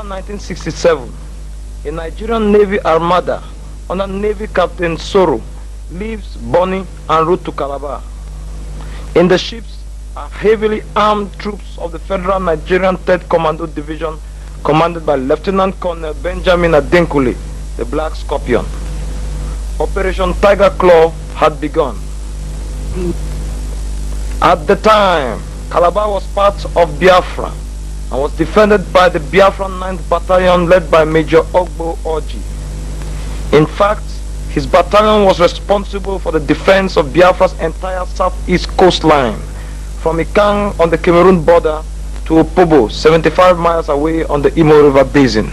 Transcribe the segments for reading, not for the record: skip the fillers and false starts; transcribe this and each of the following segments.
1967, a Nigerian Navy armada under Navy Captain Soro leaves Bonny en route to Calabar. In the ships are heavily armed troops of the Federal Nigerian 3rd Commando Division, commanded by Lieutenant Colonel Benjamin Adenkule, the Black Scorpion. Operation Tiger Claw had begun. At the time, Calabar was part of Biafra and was defended by the Biafran 9th Battalion led by Major Ogbo Orji. In fact, his battalion was responsible for the defense of Biafra's entire southeast coastline, from Ikang on the Cameroon border to Opobo, 75 miles away on the Imo River basin.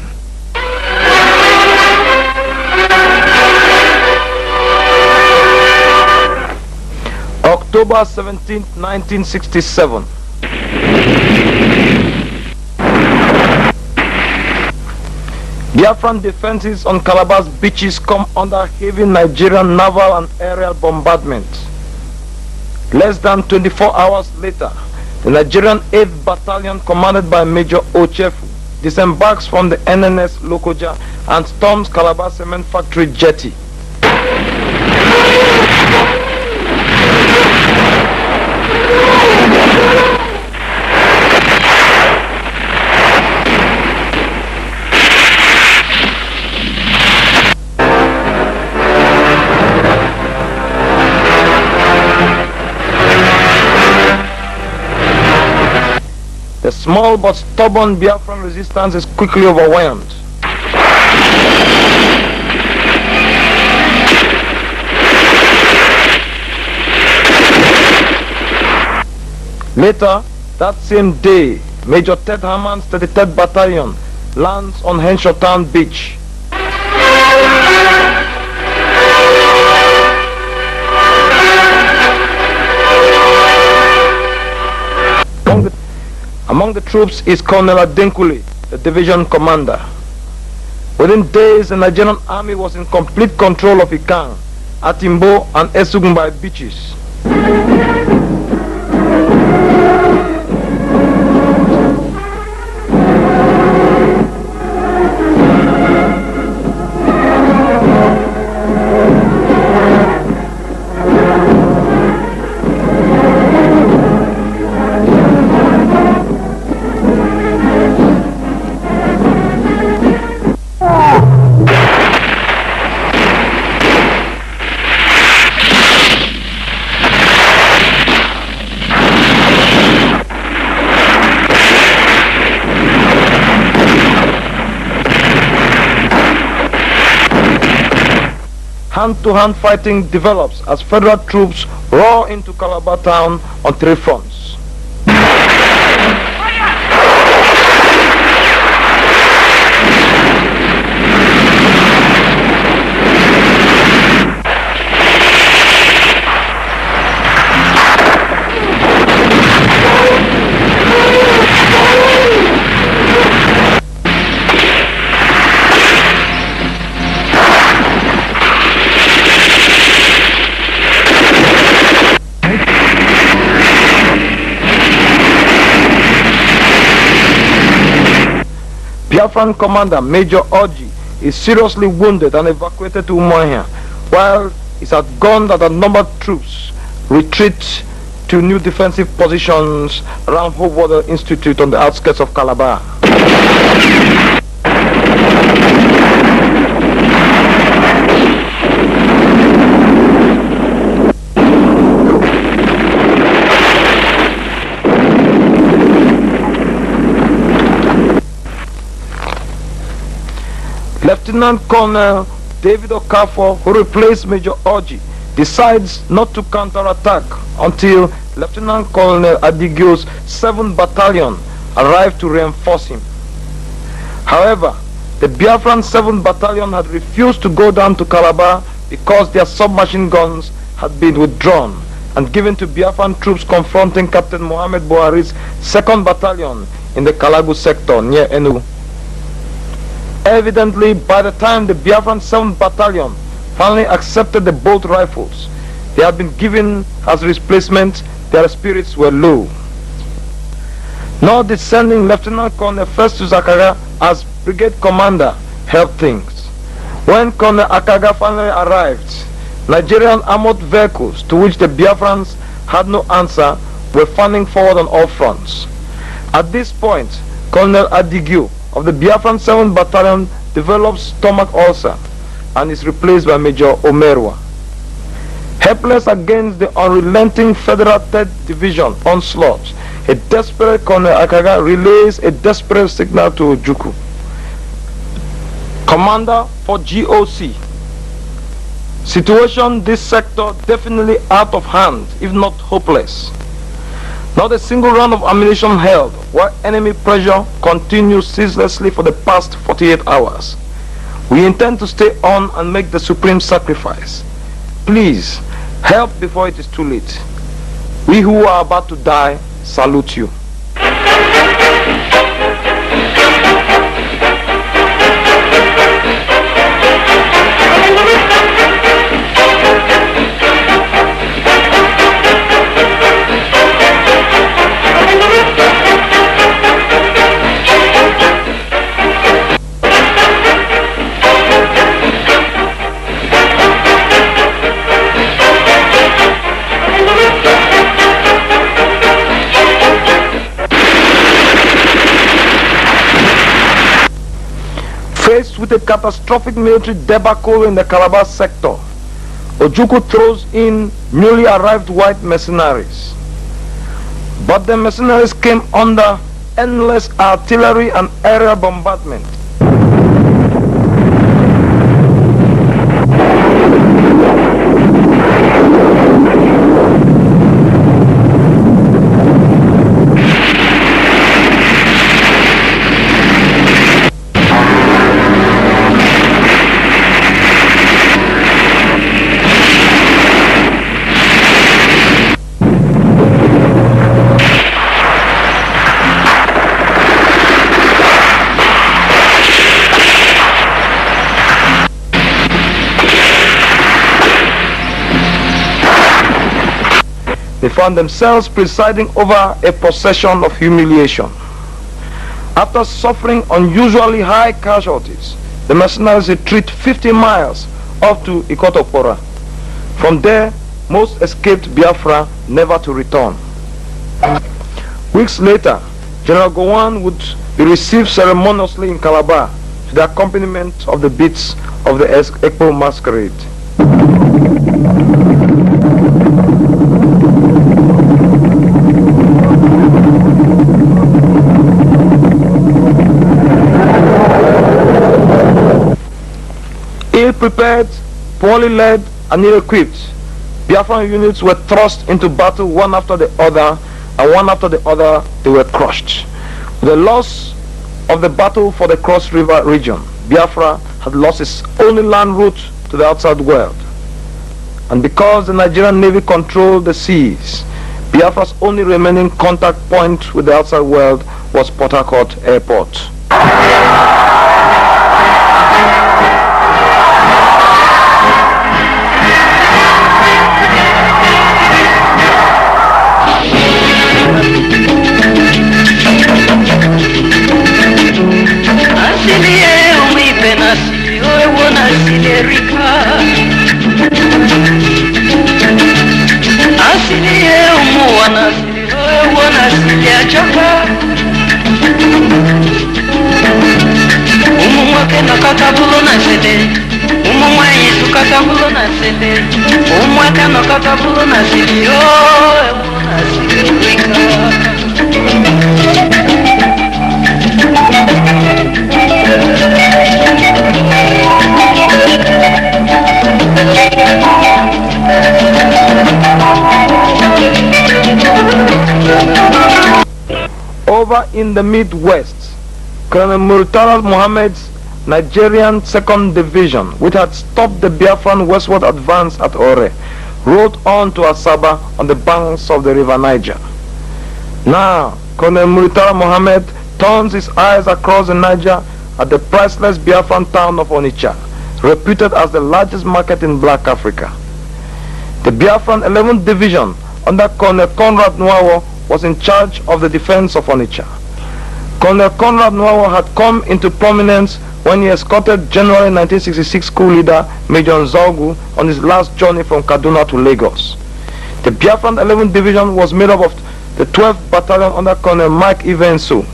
October 17, 1967. Biafran defenses on Calabar's beaches come under heavy Nigerian naval and aerial bombardment. Less than 24 hours later, the Nigerian 8th Battalion, commanded by Major Ochefu, disembarks from the NNS Lokoja and storms Calabar Cement Factory jetty. The small but stubborn Biafran resistance is quickly overwhelmed. Later, that same day, Major Ted Hammond's 33rd Battalion lands on Henshaw Town Beach. Among the troops is Colonel Adenkule, the division commander. Within days, the Nigerian army was in complete control of Ikang, Atimbo and Esugumbai beaches. Hand-to-hand fighting develops as federal troops roar into Calabar town on 3 fronts. Biafran commander Major Orji is seriously wounded and evacuated to Umuahia, while his outgunned and outnumbered troops retreat to new defensive positions around Hope Water Institute on the outskirts of Calabar. Lieutenant Colonel David Okafor, who replaced Major Orji, decides not to counterattack until Lieutenant Colonel Adigio's 7th Battalion arrived to reinforce him. However, the Biafran 7th Battalion had refused to go down to Calabar because their submachine guns had been withdrawn and given to Biafran troops confronting Captain Mohammed Buhari's 2nd Battalion in the Kalagu sector near Enugu. Evidently, by the time the Biafran 7th Battalion finally accepted the bolt rifles they had been given as replacement, their spirits were low. Now descending Lieutenant Colonel Festus Zakaria as brigade commander helped things. When Colonel Akaga finally arrived, Nigerian armored vehicles, to which the Biafrans had no answer, were fanning forward on all fronts. At this point, Colonel Adigio of the Biafran 7th Battalion develops stomach ulcer and is replaced by Major Omerwa. Helpless against the unrelenting Federal 3rd Division onslaught, a desperate Colonel Akaga relays a desperate signal to Ojukwu, Commander for GOC. Situation this sector definitely out of hand, if not hopeless. Not a single round of ammunition held, while enemy pressure continues ceaselessly for the past 48 hours. We intend to stay on and make the supreme sacrifice. Please, help before it is too late. We who are about to die salute you. Faced with a catastrophic military debacle in the Calabar sector, Ojukwu throws in newly arrived white mercenaries. But the mercenaries came under endless artillery and aerial bombardment. They found themselves presiding over a procession of humiliation. After suffering unusually high casualties, the mercenaries retreat 50 miles up to Ikotopora. From there, most escaped Biafra, never to return. Weeks later, General Gowon would be received ceremoniously in Calabar to the accompaniment of the beats of the Ekpo masquerade. Ill-prepared, poorly led, and ill-equipped, Biafran units were thrust into battle one after the other, and one after the other they were crushed. With the loss of the battle for the Cross River region, Biafra had lost its only land route to the outside world. And because the Nigerian Navy controlled the seas, Biafra's only remaining contact point with the outside world was Port Harcourt Airport. Over in the Midwest, Colonel Murtala Mohammed's Nigerian 2nd Division, which had stopped the Biafran westward advance at Ore, rode on to Asaba on the banks of the river Niger. Now, Colonel Murtala Mohammed turns his eyes across the Niger at the priceless Biafran town of Onitsha, reputed as the largest market in Black Africa. The Biafran 11th Division under Colonel Conrad Nwawo was in charge of the defense of Onitsha. Colonel Conrad Nwawa had come into prominence when he escorted January 1966 coup leader Major Nzaugu on his last journey from Kaduna to Lagos. The Biafran 11th Division was made up of the 12th Battalion under Colonel Mike Ivenso.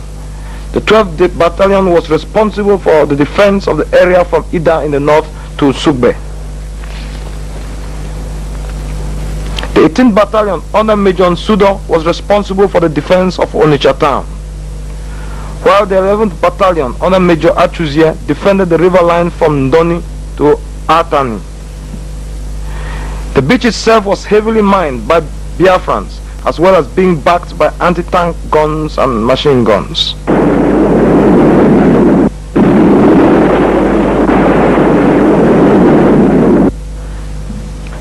The 12th Battalion was responsible for the defense of the area from Ida in the north to Sugbe. The 18th Battalion under Major Nsudo was responsible for the defense of Onitsha town, while the 11th Battalion under Major Achuzie defended the river line from Ndoni to Atani. The beach itself was heavily mined by Biafrans, as well as being backed by anti-tank guns and machine guns.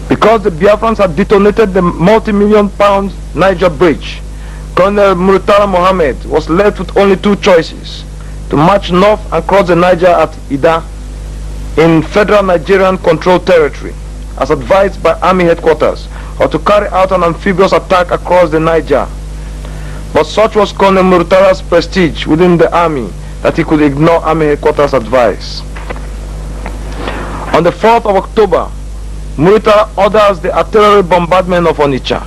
Because the Biafrans had detonated the multi-million pound Niger Bridge, Colonel Murtala Mohammed was left with only two choices: to march north and cross the Niger at Ida in federal Nigerian controlled territory, as advised by Army headquarters, or to carry out an amphibious attack across the Niger. But such was Colonel Murtala's prestige within the army that he could ignore Army headquarters' advice. On the 4th of October, Murtala orders the artillery bombardment of Onitsha.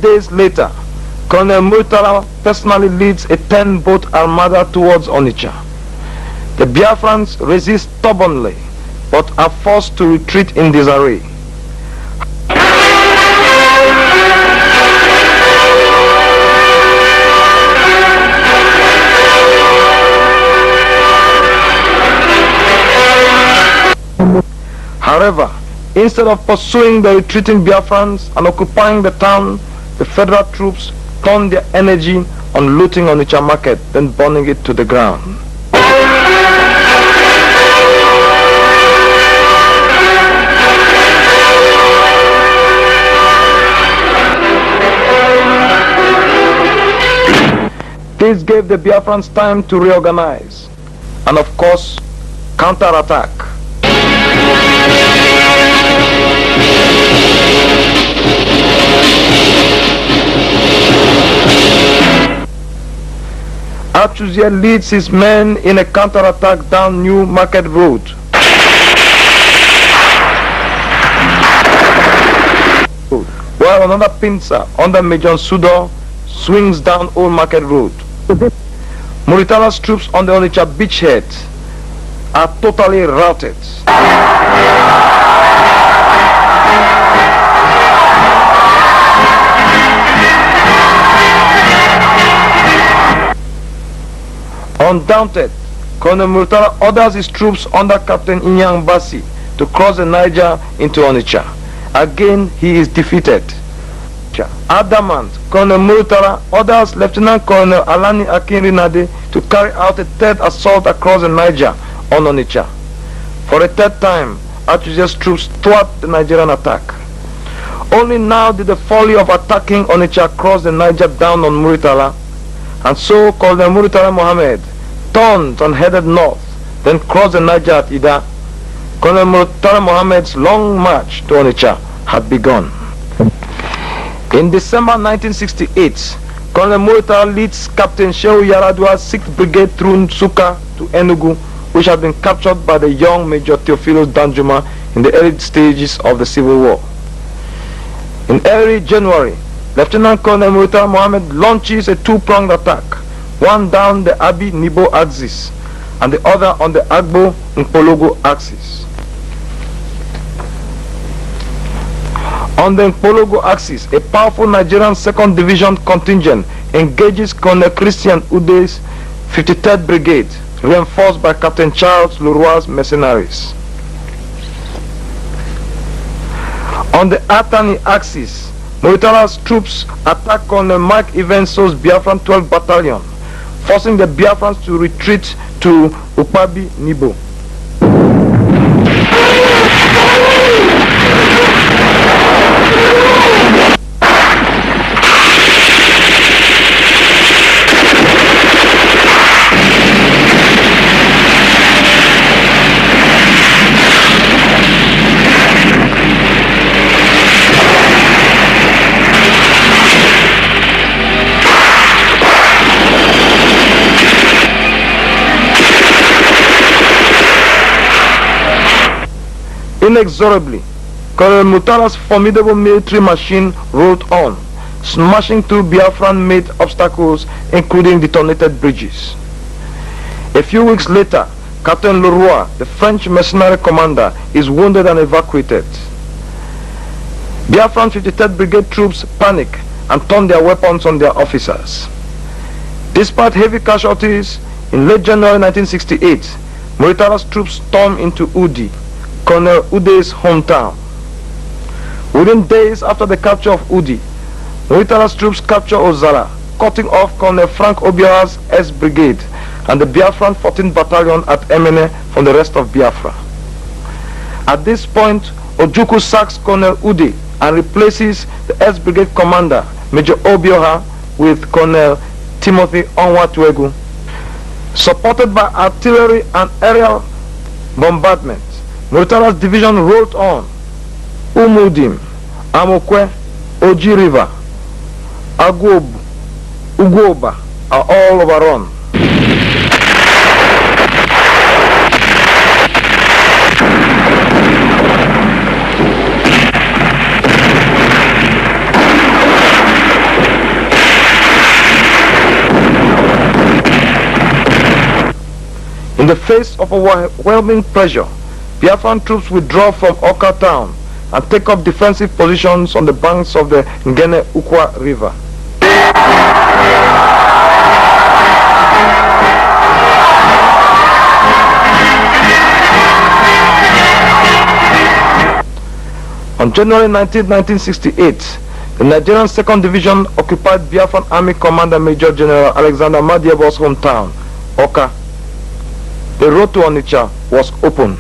Days later, Colonel Murtala personally leads a 10-boat armada towards Onitsha. The Biafrans resist stubbornly, but are forced to retreat in disarray. However, instead of pursuing the retreating Biafrans and occupying the town, the federal troops turned their energy on looting Onitsha market, then burning it to the ground. This gave the Biafrans time to reorganize and, of course, counterattack. Achuzie leads his men in a counterattack down New Market Road. While another pincer under Major Nsudo swings down Old Market Road. Muritala's troops on the Onitsha beachhead are totally routed. Undaunted, Colonel Murtala orders his troops under Captain Inyang Basi to cross the Niger into Onitsha. Again, he is defeated. Adamant, Colonel Murtala orders Lieutenant Colonel Alani Akinrinade to carry out a third assault across the Niger on Onitsha. For a third time, Achuzie's troops thwart the Nigerian attack. Only now did the folly of attacking Onitsha cross the Niger down on Murtala, and so Colonel Murtala Mohammed turned and headed north, then crossed the Niger at Ida. Colonel Murtala Mohammed's long march to Onitsha had begun. In December 1968, Colonel Murtala leads Captain Shehu Yaradua's 6th Brigade through Nsukka to Enugu, which had been captured by the young Major Theophilus Danjuma in the early stages of the Civil War. In early January, Lieutenant Colonel Murtala Mohammed launches a two-pronged attack, one down the Abi-Nibo axis and the other on the Agbo-Nkpologo axis. On the Nkpologo axis, a powerful Nigerian 2nd Division contingent engages Colonel Christian Ude's 53rd Brigade, reinforced by Captain Charles Leroy's mercenaries. On the Atani axis, Muritala's troops attacked Colonel Mike Evenso's Biafran 12th Battalion, forcing the Biafrans to retreat to Ukpabi Nibo. Inexorably, Colonel Murtala's formidable military machine rolled on, smashing through Biafran-made obstacles, including detonated bridges. A few weeks later, Captain Leroy, the French mercenary commander, is wounded and evacuated. Biafran 53rd Brigade troops panic and turn their weapons on their officers. Despite heavy casualties, in late January 1968, Muritala's troops stormed into Udi, Colonel Ude's hometown. Within days after the capture of Udi, Muritala's troops captured Ozara, cutting off Colonel Frank Obiara's S Brigade and the Biafran 14th Battalion at Emene from the rest of Biafra. At this point, Ojukwu sacks Colonel Ude and replaces the S Brigade commander, Major Obioha, with Colonel Timothy Onwatuegu. Supported by artillery and aerial bombardment, Muritala's division rolled on. Umudim, Amokwe, Oji River, Agobu, Ugoba are all overrun. In the face of overwhelming pressure, Biafran troops withdraw from Oka town and take up defensive positions on the banks of the Ngene Ukwa River. On January 19, 1968, the Nigerian 2nd Division occupied Biafran Army Commander Major General Alexander Madiebo's hometown, Oka. The road to Onitsha was open.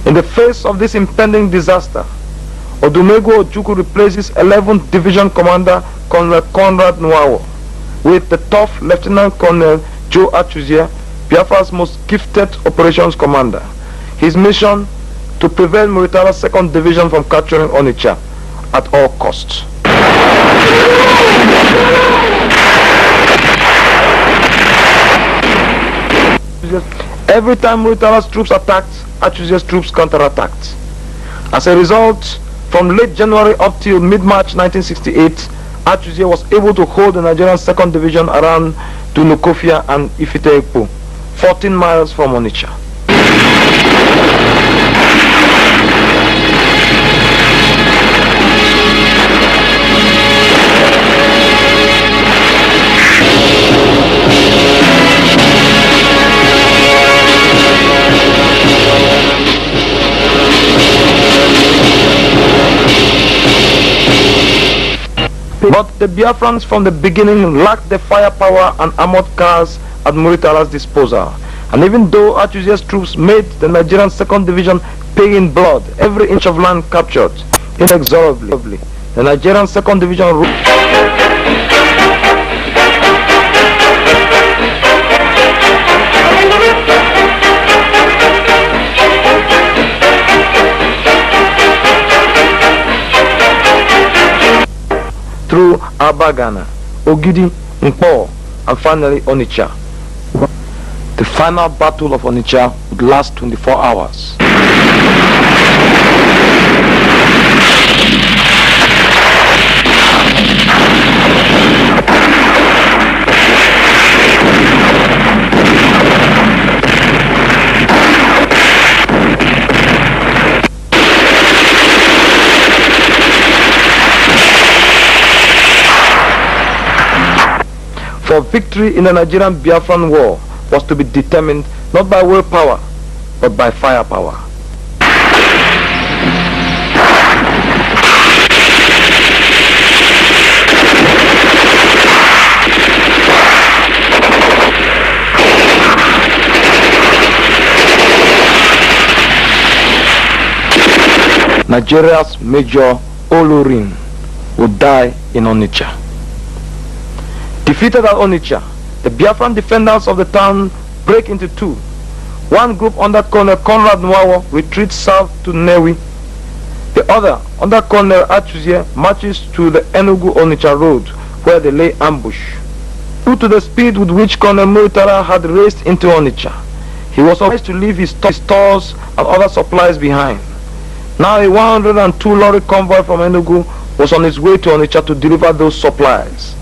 In the face of this impending disaster, Odumegwu Ojukwu replaces 11th Division Commander Colonel Conrad Nwawo with the tough Lieutenant Colonel Joe Achuzie, Biafra's most gifted operations commander. His mission: to prevent Muritala's 2nd Division from capturing Onitsha at all costs. Every time Muritala's troops attacked, Achuzie's troops counterattacked. As a result, from late January up till mid-March 1968, Achuzie was able to hold the Nigerian 2nd Division around Dunukofia and Ifite-Ekpo, 14 miles from Onitsha. But the Biafrans from the beginning lacked the firepower and armored cars at Muritala's disposal. And even though Achuzie's troops made the Nigerian 2nd Division pay in blood every inch of land captured, inexorably, the Nigerian 2nd Division through Abagana, Ogidi, Nkpo, and finally Onitsha. The final battle of Onitsha would last 24 hours. For victory in the Nigerian Biafran war was to be determined not by willpower, but by firepower. Nigeria's Major Olorin would die in Onitsha. Defeated at Onitsha, the Biafran defenders of the town break into two. One group under Colonel Conrad Nwawo retreats south to Newi. The other, under Colonel Achuzie, marches to the Enugu-Onitsha road where they lay ambush. Due to the speed with which Colonel Muritara had raced into Onitsha, he was obliged to leave his stores and other supplies behind. Now a 102 lorry convoy from Enugu was on its way to Onitsha to deliver those supplies.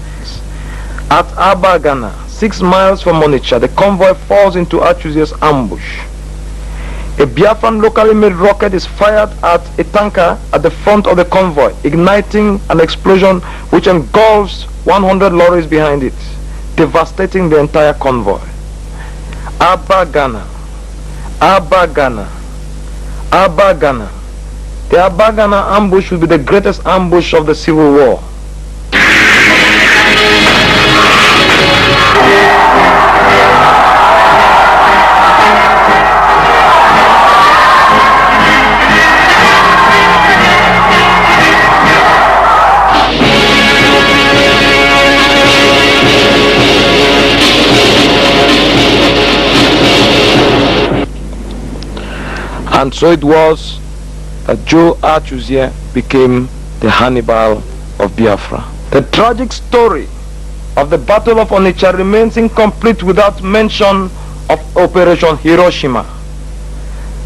At Abagana, 6 miles from Onitsha, the convoy falls into Achuzie's ambush. A Biafran locally made rocket is fired at a tanker at the front of the convoy, igniting an explosion which engulfs 100 lorries behind it, devastating the entire convoy. Abagana, Abagana, Abagana. The Abagana ambush will be the greatest ambush of the Civil War. And so it was that Joe Achuzie became the Hannibal of Biafra. The tragic story of the Battle of Onitsha remains incomplete without mention of Operation Hiroshima.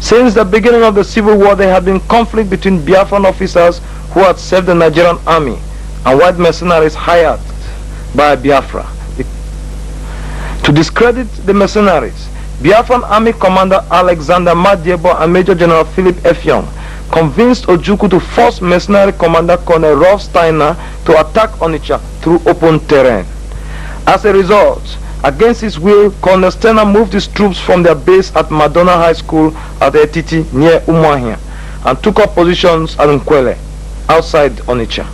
Since the beginning of the Civil War, there had been conflict between Biafran officers who had served the Nigerian army and white mercenaries hired by Biafra. To discredit the mercenaries, Biafran Army Commander Alexander Madiebo and Major General Philip Effiong convinced Ojukwu to force mercenary Commander Colonel Rolf Steiner to attack Onitsha through open terrain. As a result, against his will, Colonel Steiner moved his troops from their base at Madonna High School at Etiti near Umuahia and took up positions at Nkwele outside Onitsha.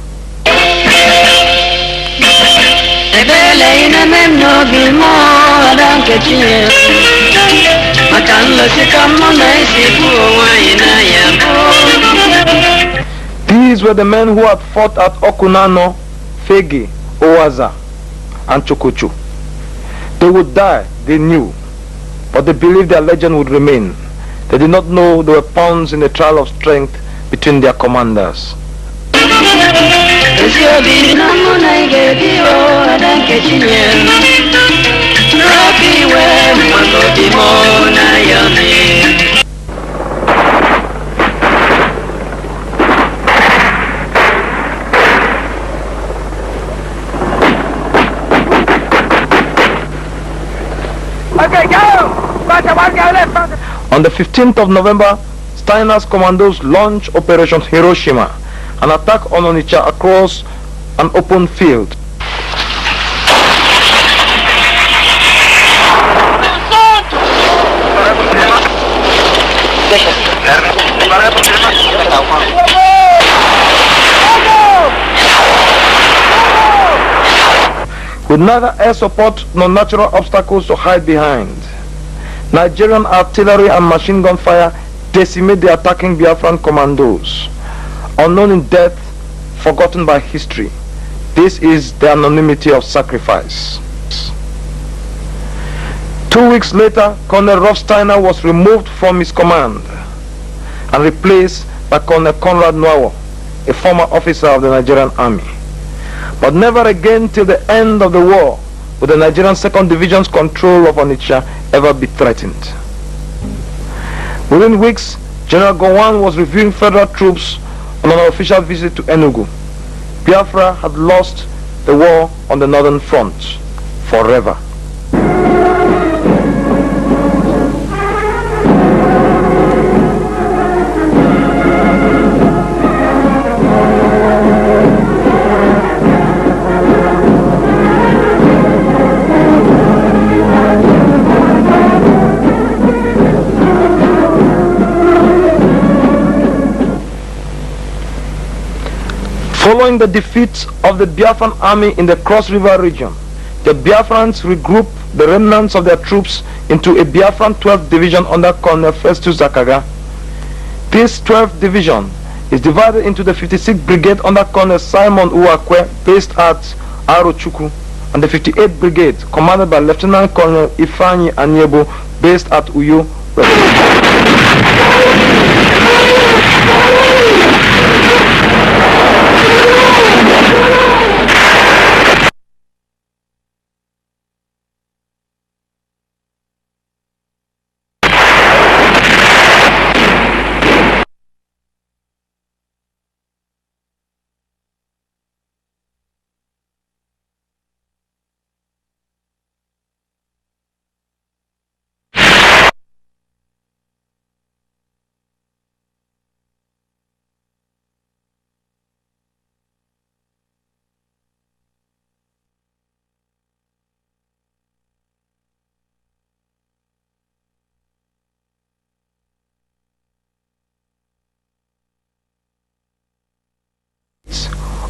These were the men who had fought at Okunano, Fegi, Owaza, and Chokochu. They would die, they knew, but they believed their legend would remain. They did not know they were pawns in the trial of strength between their commanders. On the 15th of November, Steiner's commandos launched Operation Hiroshima, an attack on Onitsha across an open field. With neither air support nor natural obstacles to hide behind, Nigerian artillery and machine gun fire decimate the attacking Biafran commandos. Unknown in death, forgotten by history. This is the anonymity of sacrifice. 2 weeks later, Colonel Rolf Steiner was removed from his command and replaced by Colonel Conrad Nwawo, a former officer of the Nigerian army. But never again till the end of the war would the Nigerian 2nd Division's control of Onitsha ever be threatened. Within weeks, General Gowon was reviewing federal troops on an official visit to Enugu. Biafra had lost the war on the northern front forever. Following the defeat of the Biafran army in the Cross River region, the Biafrans regrouped the remnants of their troops into a Biafran 12th Division under Colonel Festus Zakaga. This 12th Division is divided into the 56th Brigade under Colonel Simon Uwakwe, based at Arochukwu, and the 58th Brigade commanded by Lieutenant Colonel Ifeanyi Anyebo, based at Uyo.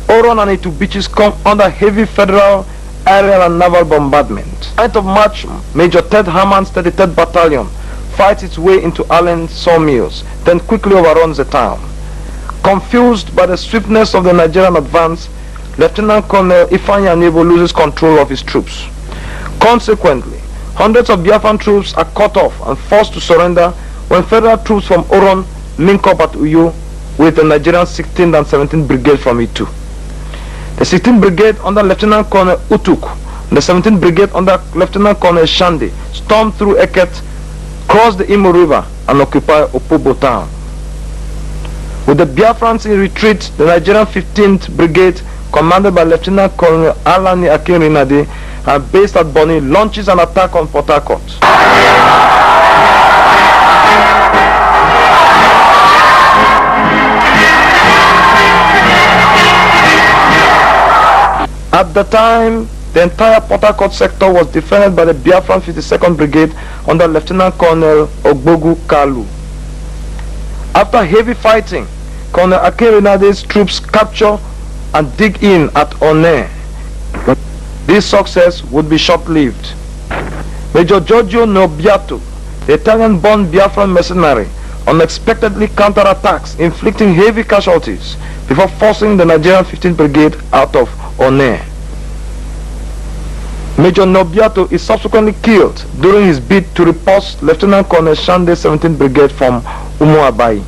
Oron and Itu beaches come under heavy federal aerial and naval bombardment. 9th of March, Major Ted Herman's 33rd Battalion fights its way into Allen sawmills, then quickly overruns the town. Confused by the swiftness of the Nigerian advance, Lieutenant Colonel Ifeanyi Anyebo loses control of his troops. Consequently, hundreds of Biafran troops are cut off and forced to surrender when federal troops from Oron link up at Uyo with the Nigerian 16th and 17th Brigade from Itu. The 16th Brigade under Lieutenant Colonel Utuk and the 17th Brigade under Lieutenant Colonel Shande stormed through Eket, crossed the Imo River and occupied Opobo town. With the Biafrans in retreat, the Nigerian 15th Brigade, commanded by Lieutenant Colonel Alani Akinrinade and based at Bonny, launches an attack on Port Harcourt. At the time, the entire Port Harcourt sector was defended by the Biafran 52nd Brigade under Lieutenant Colonel Ogbogu Kalu. After heavy fighting, Colonel Akinrinade's troops capture and dig in at One. This success would be short-lived. Major Giorgio Nobiato, the Italian-born Biafran mercenary, unexpectedly counterattacks, inflicting heavy casualties before forcing the Nigerian 15th Brigade out of One. Major Nobiato is subsequently killed during his bid to repulse Lieutenant Colonel Shande's 17th Brigade from Umuabai.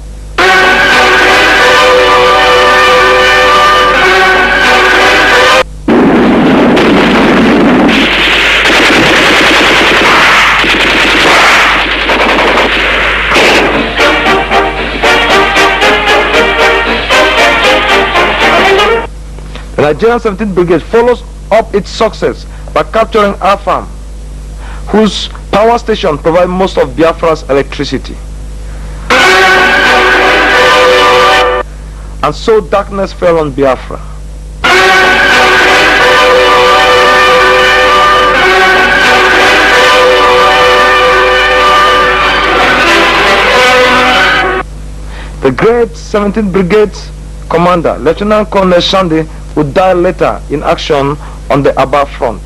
The Nigerian 17th Brigade follows up its success by capturing Afam, whose power station provides most of Biafra's electricity. And so darkness fell on Biafra. The great 17th Brigade commander, Lieutenant Colonel Shande, would die later in action on the Aba front.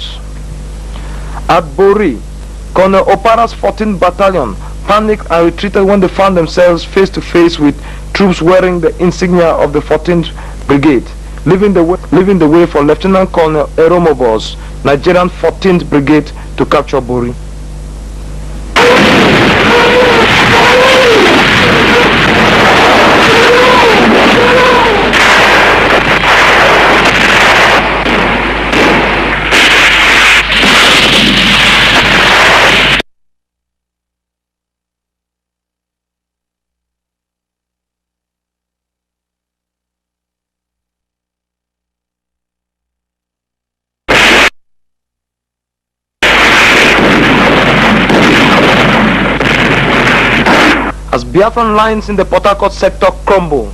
At Bori, Colonel Opara's 14th Battalion panicked and retreated when they found themselves face to face with troops wearing the insignia of the 14th Brigade, leaving the way for Lieutenant Colonel Eromobo's Nigerian 14th Brigade to capture Bori. As Biafran lines in the Port Harcourt sector crumble,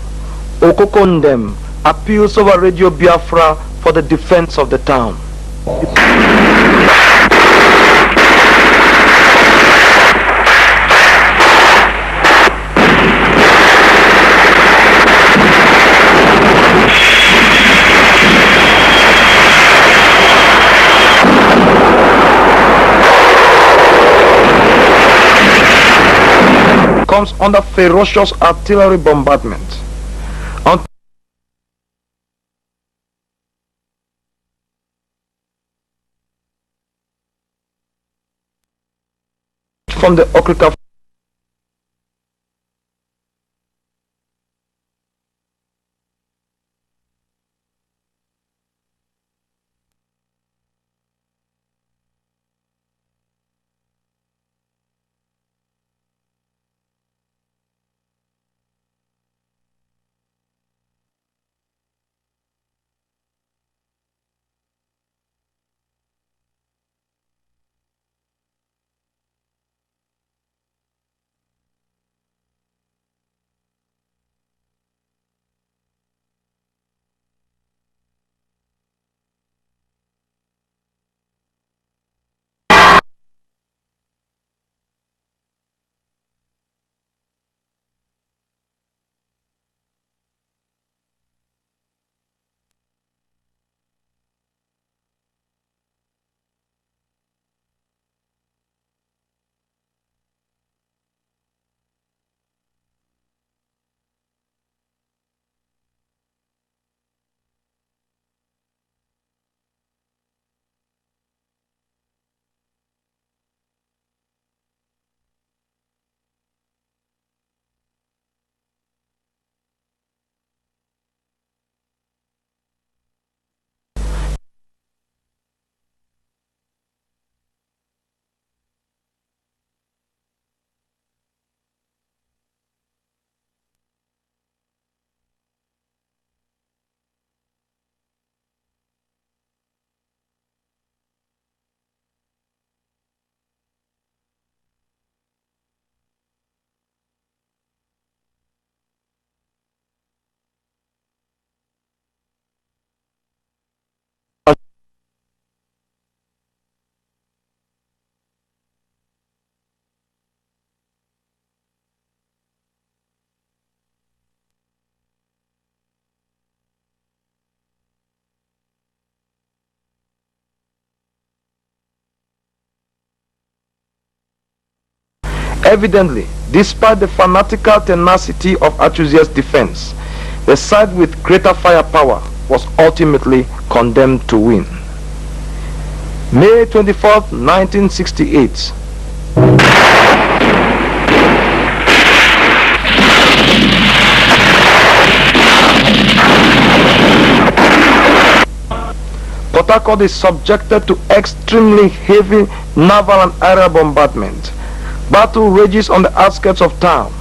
Okokondem appeals over Radio Biafra for the defense of the town. comes under ferocious artillery bombardment. Until from the Okrika Evidently, despite the fanatical tenacity of Achuzia's defense, the side with greater firepower was ultimately condemned to win. May 24th, 1968. Port Harcourt is subjected to extremely heavy naval and aerial bombardment. Battle rages on the outskirts of town.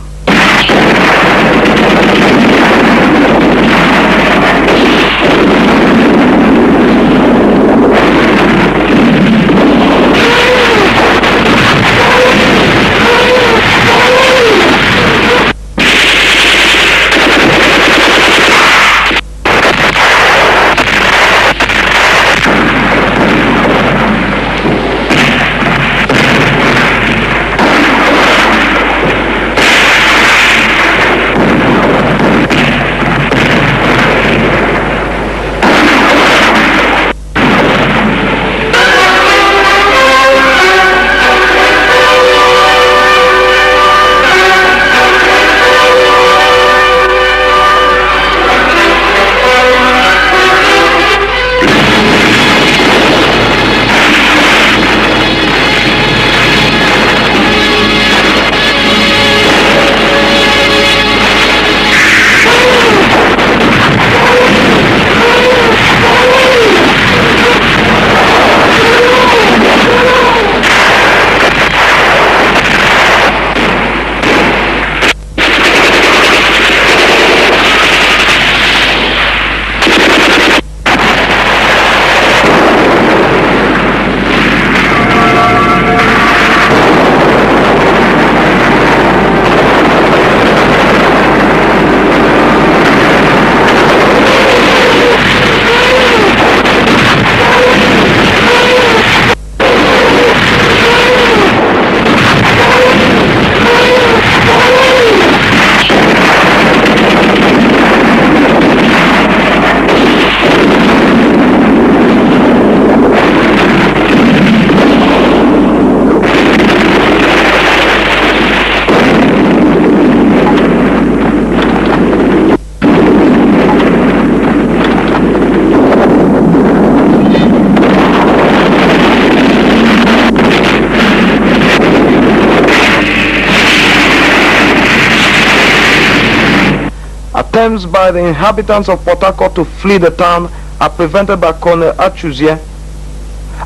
Attempts by the inhabitants of Port Harcourt to flee the town are prevented by Colonel Achuzie.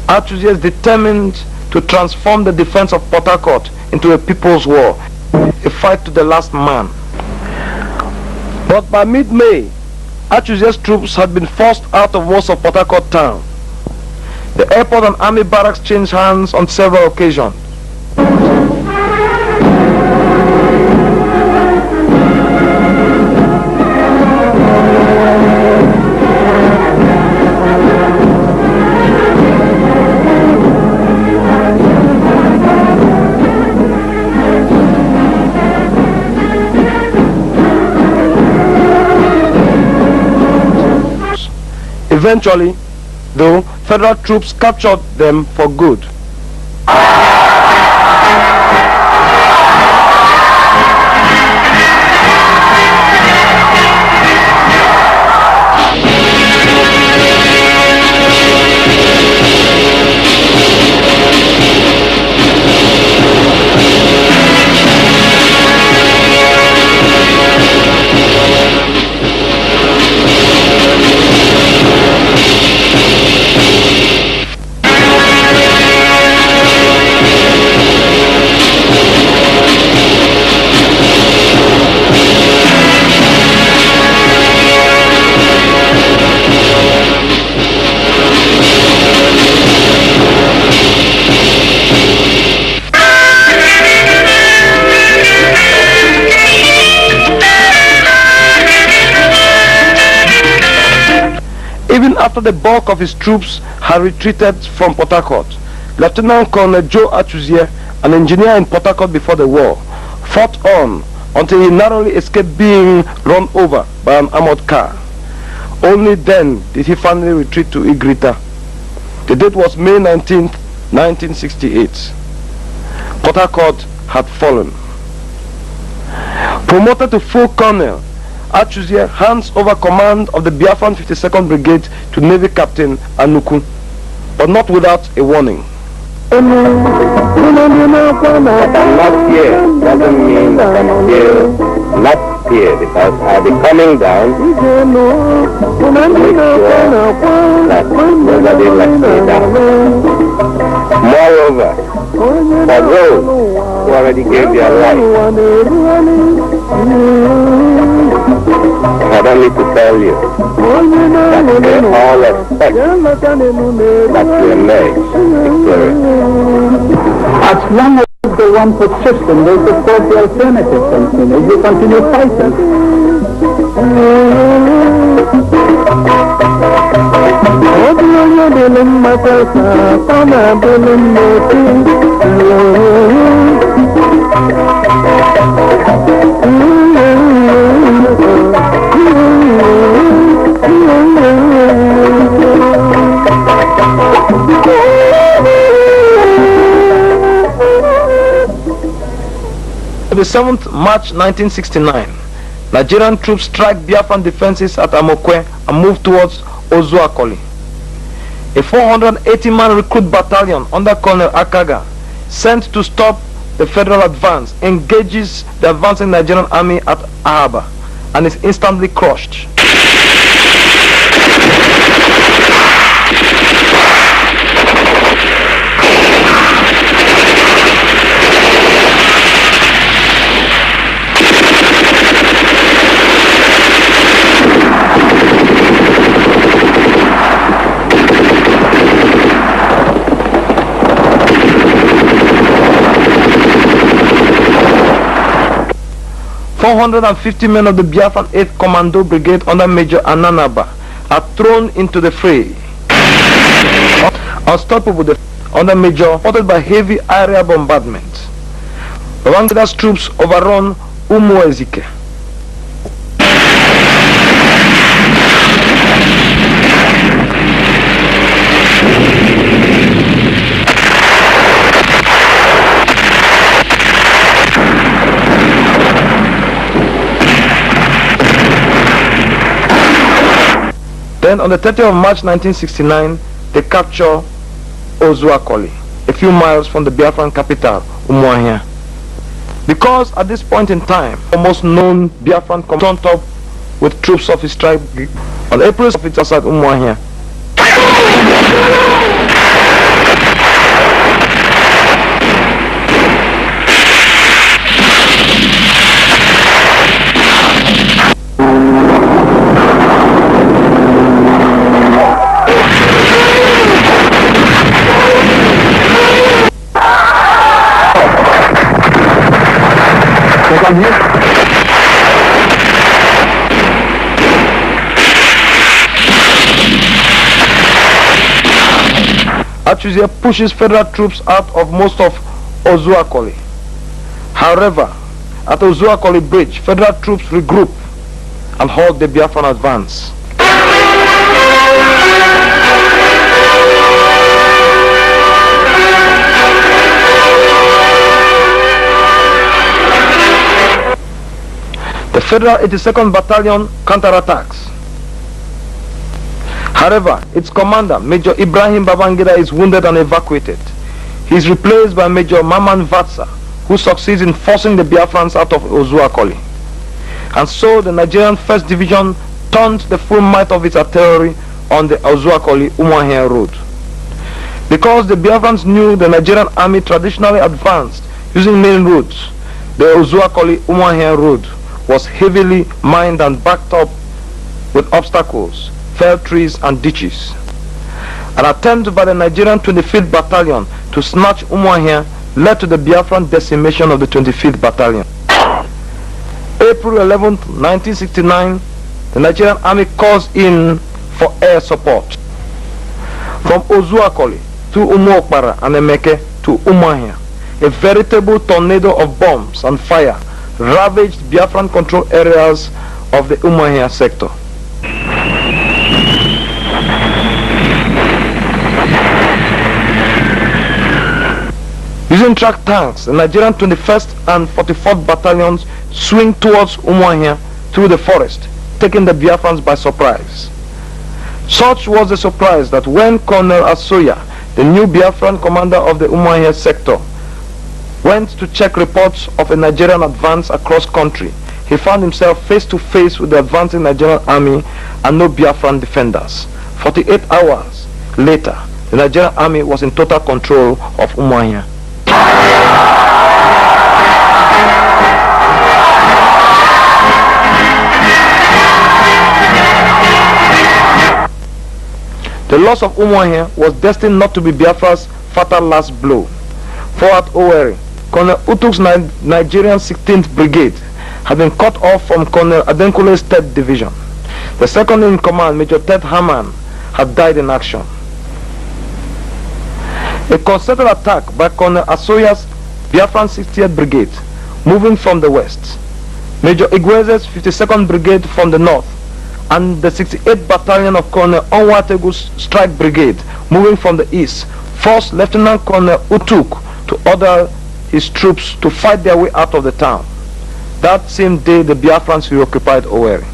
Achuzie is determined to transform the defense of Port Harcourt into a people's war, a fight to the last man. But by mid-May, Achuzie's troops had been forced out of walls of Port Harcourt town. The airport and army barracks changed hands on several occasions. Eventually, though, federal troops captured them for good. Even after the bulk of his troops had retreated from Port Harcourt, Lieutenant Colonel Joe Achuzie, an engineer in Port Harcourt before the war, fought on until he narrowly escaped being run over by an armored car. Only then did he finally retreat to Igrita. The date was May 19th, 1968. Port Harcourt had fallen. Promoted to full colonel, Achuzie hands over command of the Biafran 52nd Brigade to Navy Captain Anuku, but not without a warning. That I'm not here doesn't mean that I'm still not here, because I'll be coming down to make sure that nobody lets me down. Moreover, for those who already gave their life, I don't need to tell you that they all expect that we emerge victorious. As long as the one persists and they support the alternative continues, you continue fighting. The 7th March 1969, Nigerian troops strike Biafran defenses at Amokwe and move towards Ozuakoli. A 480-man recruit battalion under Colonel Akaga, sent to stop the federal advance, engages the advancing Nigerian army at Ahaba and is instantly crushed. $450 men of the Biafran 8th Commando Brigade under Major Ananaba are thrown into the fray. Unstoppable under Major, supported by heavy aerial bombardment. Rwanda's troops overrun Umuezike. Then on the 30th of March 1969, they capture Ozuakoli, a few miles from the Biafran capital, Umuahia. Because at this point in time, the most known Biafran turned up with troops of his tribe on April of it at Umuahia. Achuzia pushes federal troops out of most of Ozuakoli. However, at Ozuakoli Bridge, federal troops regroup and halt the Biafran advance. The Federal 82nd Battalion counterattacks. However, its commander, Major Ibrahim Babangida, is wounded and evacuated. He is replaced by Major Maman Vatsa, who succeeds in forcing the Biafrans out of Ozuakoli. And so the Nigerian 1st Division turned the full might of its artillery on the Ozuakoli-Umuahia road. Because the Biafrans knew the Nigerian army traditionally advanced using main roads, the Ozuakoli-Umuahia road was heavily mined and backed up with obstacles, fell trees and ditches. An attempt by the Nigerian 25th Battalion to snatch Umuahia led to the Biafran decimation of the 25th Battalion. April 11, 1969, the Nigerian army calls in for air support. From Ozuakoli to Umuokpara and Emeke to Umuahia, a veritable tornado of bombs and fire ravaged Biafran control areas of the Umuahia sector. Using track tanks, the Nigerian 21st and 44th battalions swing towards Umuahia through the forest, taking the Biafrans by surprise. Such was the surprise that when Colonel Asoya, the new Biafran commander of the Umuahia sector, went to check reports of a Nigerian advance across country, he found himself face to face with the advancing Nigerian army and no Biafran defenders. 48 hours later, the Nigerian army was in total control of Umuahia. The loss of Umuahia was destined not to be Biafra's fatal last blow. For at Owerri, Colonel Utuk's Nigerian 16th Brigade had been cut off from Colonel Adenkule's 3rd Division. The second in command, Major Ted Haman, had died in action. A concerted attack by Colonel Asoya's Biafran 60th Brigade, moving from the west, Major Igweze's 52nd Brigade from the north, and the 68th Battalion of Colonel Onwategu's Strike Brigade, moving from the east, forced Lieutenant Colonel Utuk to order his troops to fight their way out of the town. That same day, the Biafrans reoccupied Owerri.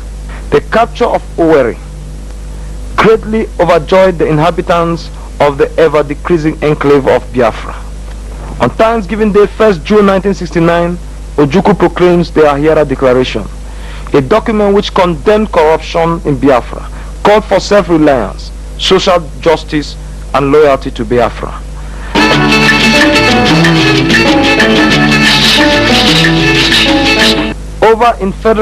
The capture of Owerri greatly overjoyed the inhabitants of the ever-decreasing enclave of Biafra. On Thanksgiving Day, 1st June 1969, Ojukwu proclaims the Ahira Declaration, a document which condemned corruption in Biafra, called for self-reliance, social justice, and loyalty to Biafra. Over in federal